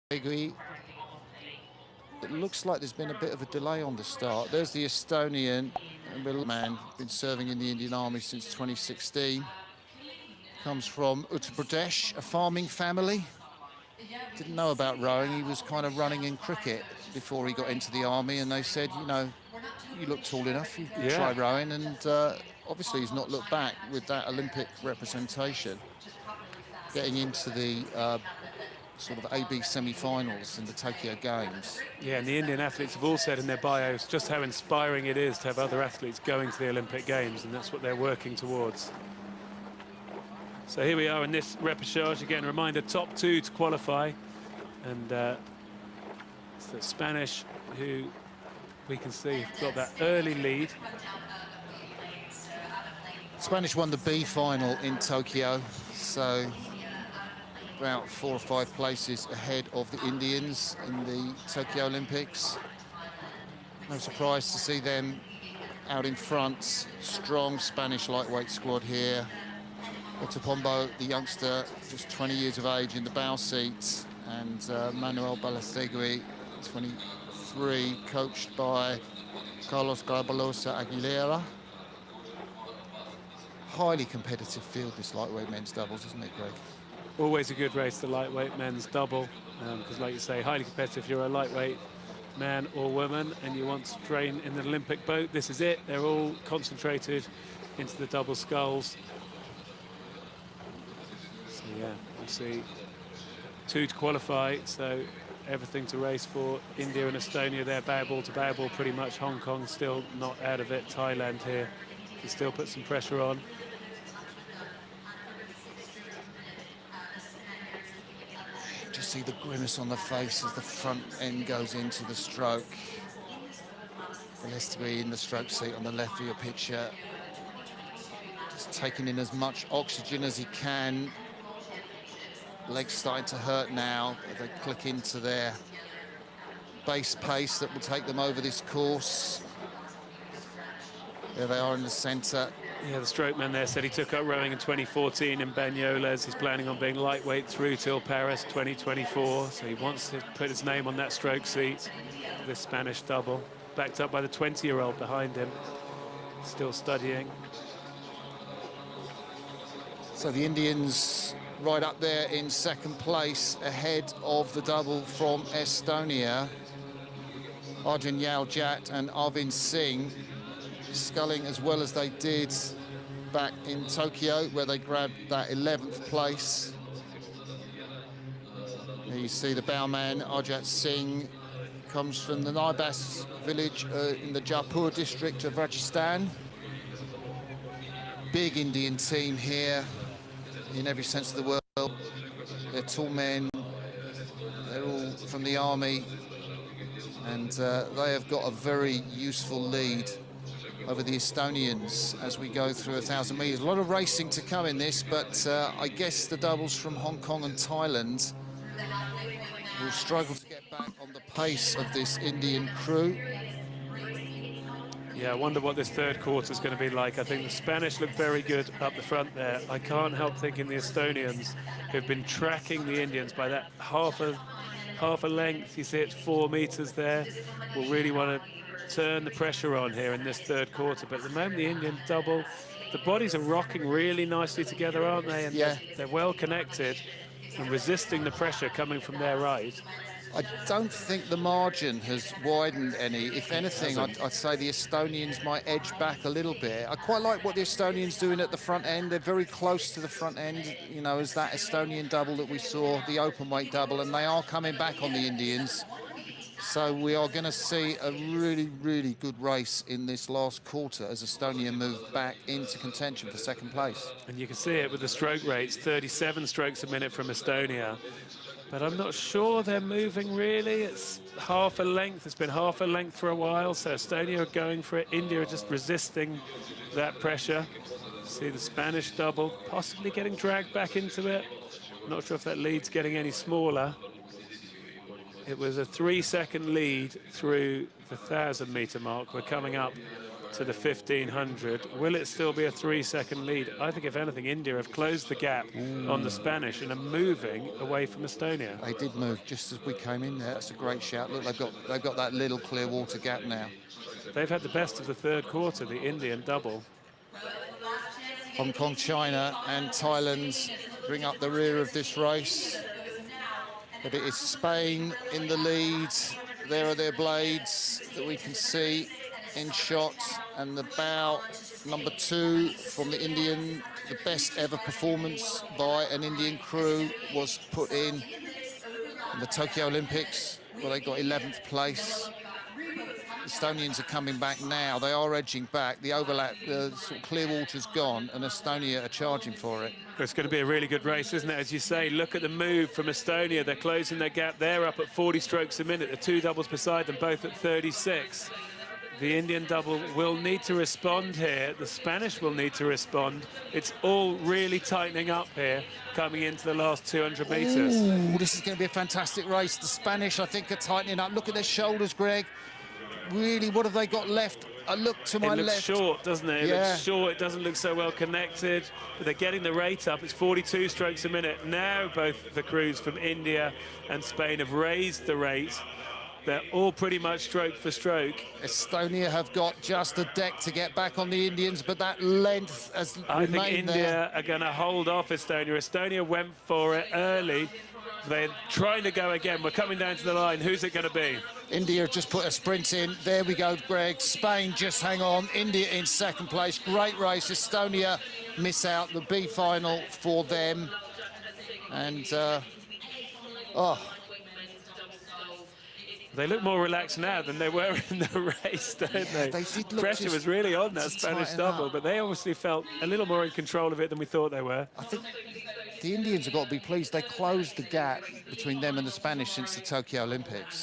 It looks like there's been a bit of a delay on the start. There's the Estonian man, been serving in the Indian Army since 2016. Comes from Uttar Pradesh, a farming family. Didn't know about rowing. He was kind of running in cricket before he got into the army, and they said, you know, you look tall enough, you could try rowing, and obviously he's not looked back with that Olympic representation. Getting into the sort of AB semi-finals in the Tokyo Games. Yeah, and the Indian athletes have all said in their bios just how inspiring it is to have other athletes going to the Olympic Games, and that's what they're working towards. So here we are in this repechage. Again, reminder, top two to qualify. And it's the Spanish who we can see have got that early lead. Spanish won the B final in Tokyo, so about 4 or 5 places ahead of the Indians in the Tokyo Olympics. No surprise to see them out in front. Strong Spanish lightweight squad here. Otapombo, the youngster, just 20 years of age, in the bow seat, and Manuel Balathegui, 23, coached by Carlos Garabalosa Aguilera. Highly competitive field, this lightweight men's doubles, isn't it, Greg? Always a good race, the lightweight men's double, because like you say, highly competitive. You're a lightweight man or woman and you want to train in the Olympic boat, this is it. They're all concentrated into the double sculls. So yeah, we'll see 2 to qualify, so everything to race for. India and Estonia, they're bow ball to bow ball pretty much. Hong Kong still not out of it. Thailand here can still put some pressure on. Just see the grimace on the face as the front end goes into the stroke. Balathegui in the stroke seat on the left of your picture. Just taking in as much oxygen as he can. Legs starting to hurt now. They click into their base pace that will take them over this course. There they are in the centre. Yeah, the stroke man there said he took up rowing in 2014 in Banyoles. He's planning on being lightweight through till Paris 2024. So he wants to put his name on that stroke seat. This Spanish double, backed up by the 20-year-old behind him, still studying. So the Indians right up there in second place, ahead of the double from Estonia. Arjun Yao-Jat and Arvind Singh sculling as well as they did back in Tokyo, where they grabbed that 11th place. There you see the bowman, Arjat Singh, comes from the Naibas village in the Jaipur district of Rajasthan. Big Indian team here in every sense of the word. They're tall men, they're all from the army, and they have got a very useful lead over the Estonians as we go through 1,000 metres. A lot of racing to come in this, but I guess the doubles from Hong Kong and Thailand will struggle to get back on the pace of this Indian crew. Yeah, I wonder what this third quarter is going to be like. I think the Spanish look very good up the front there. I can't help thinking the Estonians, who've been tracking the Indians by that half a length, you see it's 4 metres there, will really want to turn the pressure on here in this third quarter. But at the moment, the Indian double, the bodies are rocking really nicely together, aren't they? And yeah, they're well connected and resisting the pressure coming from their right. I don't think the margin has widened any. If anything, I'd say the Estonians might edge back a little bit. I quite like what the Estonians doing at the front end. They're very close to the front end, you know, as that Estonian double that we saw, the open weight double, and they are coming back on the Indians. So we are going to see a really, really good race in this last quarter as Estonia move back into contention for second place. And you can see it with the stroke rates, 37 strokes a minute from Estonia. But I'm not sure they're moving really. It's half a length. It's been half a length for a while. So Estonia are going for it. India are just resisting that pressure. See the Spanish double possibly getting dragged back into it. Not sure if that lead's getting any smaller. It was a 3-second lead through the 1,000-metre mark. We're coming up to the 1500. Will it still be a 3-second lead? I think, if anything, India have closed the gap on the Spanish and are moving away from Estonia. They did move just as we came in there. That's a great shout. Look, they've got that little clear water gap now. They've had the best of the third quarter, the Indian double. Hong Kong, China and Thailand bring up the rear of this race. But it is Spain in the lead. There are their blades that we can see in shot, and the bow number 2 from the Indian, the best ever performance by an Indian crew, was put in the Tokyo Olympics, where they got 11th place. Estonians are coming back now. They are edging back. The overlap, the sort of clear water's gone, and Estonia are charging for it. It's going to be a really good race, isn't it? As you say, look at the move from Estonia. They're closing their gap. They're up at 40 strokes a minute. The 2 doubles beside them, both at 36. The Indian double will need to respond here. The Spanish will need to respond. It's all really tightening up here, coming into the last 200 metres. Ooh, this is going to be a fantastic race. The Spanish, I think, are tightening up. Look at their shoulders, Greg. Really, what have they got left? I look to my left. It looks short, doesn't it? It looks short. It doesn't look so well connected. But they're getting the rate up. It's 42 strokes a minute. Now both the crews from India and Spain have raised the rate. They're all pretty much stroke for stroke. Estonia have got just a deck to get back on the Indians, but that length has I remained think India are going to hold off Estonia. Estonia went for it early. They're trying to go again. We're coming down to the line. Who's it going to be? India just put a sprint in. There we go, Greg. Spain just hang on. India in second place. Great race. Estonia miss out the B final for them. And, They look more relaxed now than they were in the race, don't they? They did look Pressure just was really on that to Spanish tighten double, up. but they obviously felt a little more in control of it than we thought they were. I think the Indians have got to be pleased. They closed the gap between them and the Spanish since the Tokyo Olympics.